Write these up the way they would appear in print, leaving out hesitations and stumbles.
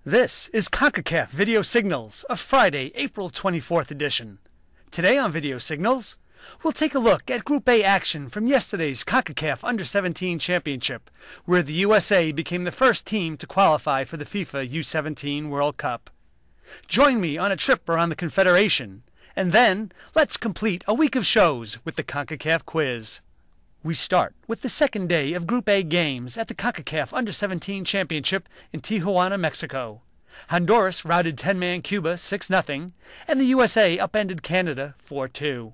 This is Concacaf Video Signals of Friday, April 24th edition. Today on Video Signals, we'll take a look at Group A action from yesterday's Concacaf Under-17 Championship, where the USA became the first team to qualify for the FIFA U17 World Cup. Join me on a trip around the Confederation, and then let's complete a week of shows with the Concacaf quiz. We start with the second day of Group A games at the Concacaf Under-17 Championship in Tijuana, Mexico. Honduras routed 10-man Cuba 6-0, and the USA upended Canada 4-2.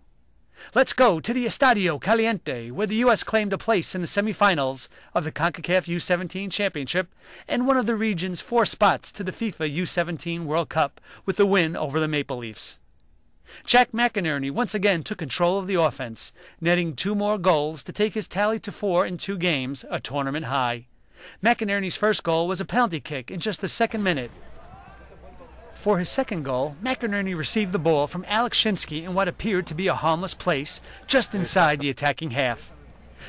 Let's go to the Estadio Caliente, where the U.S. claimed a place in the semifinals of the Concacaf U17 Championship and one of the region's 4 spots to the FIFA U17 World Cup with the win over the Maple Leafs. Jack McInerney once again took control of the offense, netting 2 more goals to take his tally to 4 in 2 games, a tournament high. McInerney's first goal was a penalty kick in just the second minute. For his second goal, McInerney received the ball from Alex Shinsky in what appeared to be a harmless place just inside the attacking half.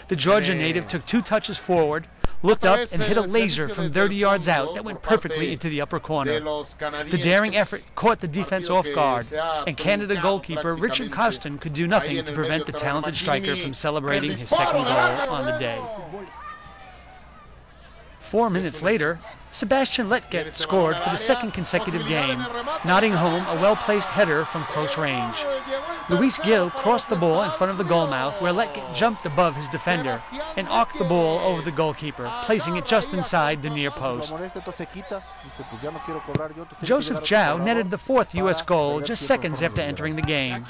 The Georgia native took 2 touches forward, looked up and hit a laser from 30 yards out that went perfectly into the upper corner. The daring effort caught the defense off guard, and Canada goalkeeper Richard Costin could do nothing to prevent the talented striker from celebrating his second goal on the day. 4 minutes later, Sebastian Letget scored for the second consecutive game, nodding home a well-placed header from close range. Luis Gil crossed the ball in front of the goal mouth, where Letget jumped above his defender and arced the ball over the goalkeeper, placing it just inside the near post. Joseph Zhao netted the 4th U.S. goal just seconds after entering the game.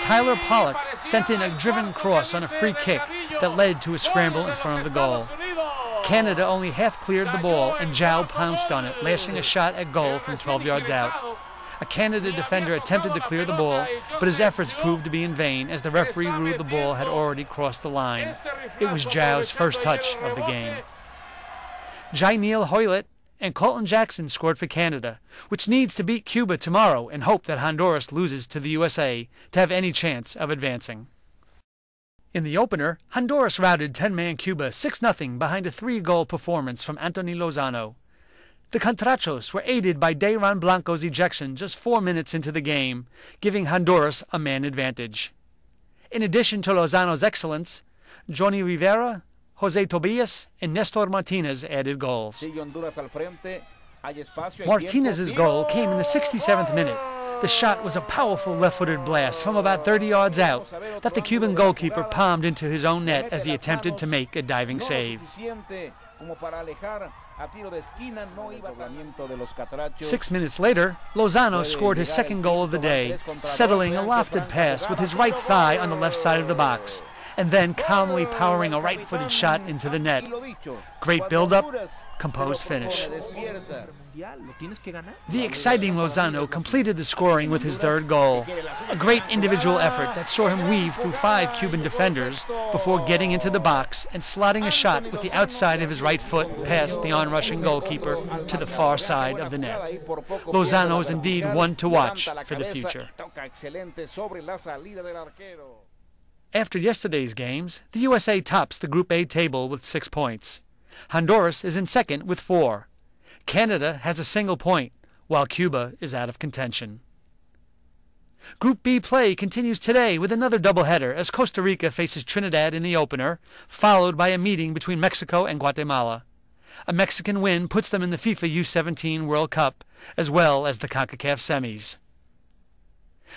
Tyler Pollock sent in a driven cross on a free kick that led to a scramble in front of the goal. Canada only half cleared the ball, and Zhao pounced on it, lashing a shot at goal from 12 yards out. A Canada defender attempted to clear the ball, but his efforts proved to be in vain as the referee ruled the ball had already crossed the line. It was Zhao's first touch of the game. Jainiel Hoylett and Colton Jackson scored for Canada, which needs to beat Cuba tomorrow and hope that Honduras loses to the USA to have any chance of advancing. In the opener, Honduras routed 10-man Cuba 6-0 behind a 3-goal performance from Anthony Lozano. The Contrachos were aided by Dayron Blanco's ejection just 4 minutes into the game, giving Honduras a man advantage. In addition to Lozano's excellence, Johnny Rivera, Jose Tobias, and Nestor Martinez added goals. Martinez's goal came in the 67th minute. The shot was a powerful left-footed blast from about 30 yards out that the Cuban goalkeeper palmed into his own net as he attempted to make a diving save. 6 minutes later, Lozano scored his second goal of the day, settling a lofted pass with his right thigh on the left side of the box, and then calmly powering a right-footed shot into the net. Great build-up, composed finish. The exciting Lozano completed the scoring with his 3rd goal, a great individual effort that saw him weave through 5 Cuban defenders before getting into the box and slotting a shot with the outside of his right foot past the onrushing goalkeeper to the far side of the net. Lozano is indeed one to watch for the future. After yesterday's games, the USA tops the Group A table with 6 points. Honduras is in second with 4. Canada has a single point, while Cuba is out of contention. Group B play continues today with another doubleheader as Costa Rica faces Trinidad in the opener, followed by a meeting between Mexico and Guatemala. A Mexican win puts them in the FIFA U17 World Cup, as well as the CONCACAF semis.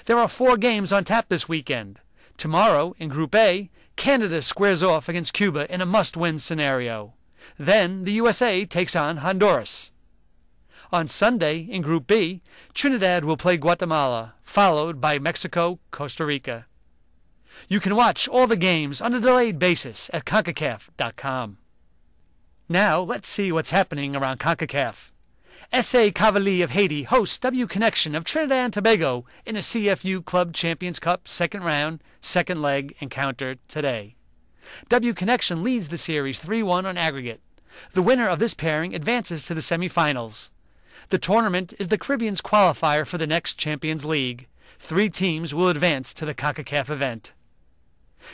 There are 4 games on tap this weekend. Tomorrow, in Group A, Canada squares off against Cuba in a must-win scenario. Then the USA takes on Honduras. On Sunday, in Group B, Trinidad will play Guatemala, followed by Mexico, Costa Rica. You can watch all the games on a delayed basis at Concacaf.com. Now, let's see what's happening around CONCACAF. S.A. Cavali of Haiti hosts W Connection of Trinidad and Tobago in a CFU Club Champions Cup second round, second leg encounter today. W Connection leads the series 3-1 on aggregate. The winner of this pairing advances to the semifinals. The tournament is the Caribbean's qualifier for the next Champions League. 3 teams will advance to the CONCACAF event.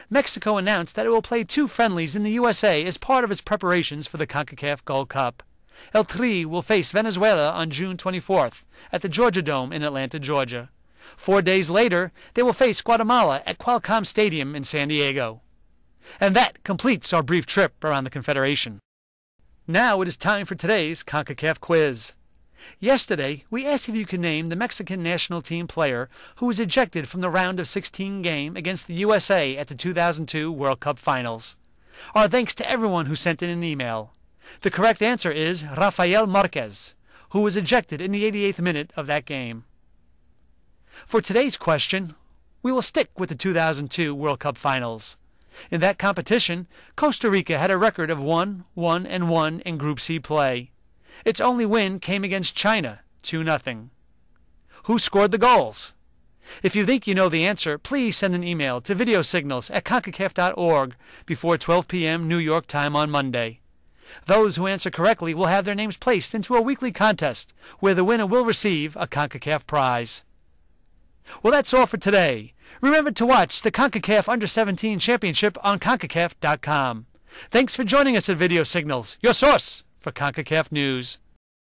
Mexico announced that it will play 2 friendlies in the USA as part of its preparations for the CONCACAF Gold Cup. El Tri will face Venezuela on June 24th at the Georgia Dome in Atlanta, Georgia. 4 days later, they will face Guatemala at Qualcomm Stadium in San Diego. And that completes our brief trip around the Confederation. Now it is time for today's Concacaf quiz. Yesterday, we asked if you could name the Mexican national team player who was ejected from the round of 16 game against the USA at the 2002 World Cup Finals. Our thanks to everyone who sent in an email. The correct answer is Rafael Marquez, who was ejected in the 88th minute of that game. For today's question, we will stick with the 2002 World Cup Finals. In that competition, Costa Rica had a record of 1-1-1 in Group C play. Its only win came against China, 2-0. Who scored the goals? If you think you know the answer, please send an email to VideoSignals@concacaf.org before 12 p.m. New York time on Monday. Those who answer correctly will have their names placed into a weekly contest where the winner will receive a Concacaf prize. Well, that's all for today. Remember to watch the Concacaf Under-17 Championship on Concacaf.com. Thanks for joining us at Video Signals, your source for Concacaf news.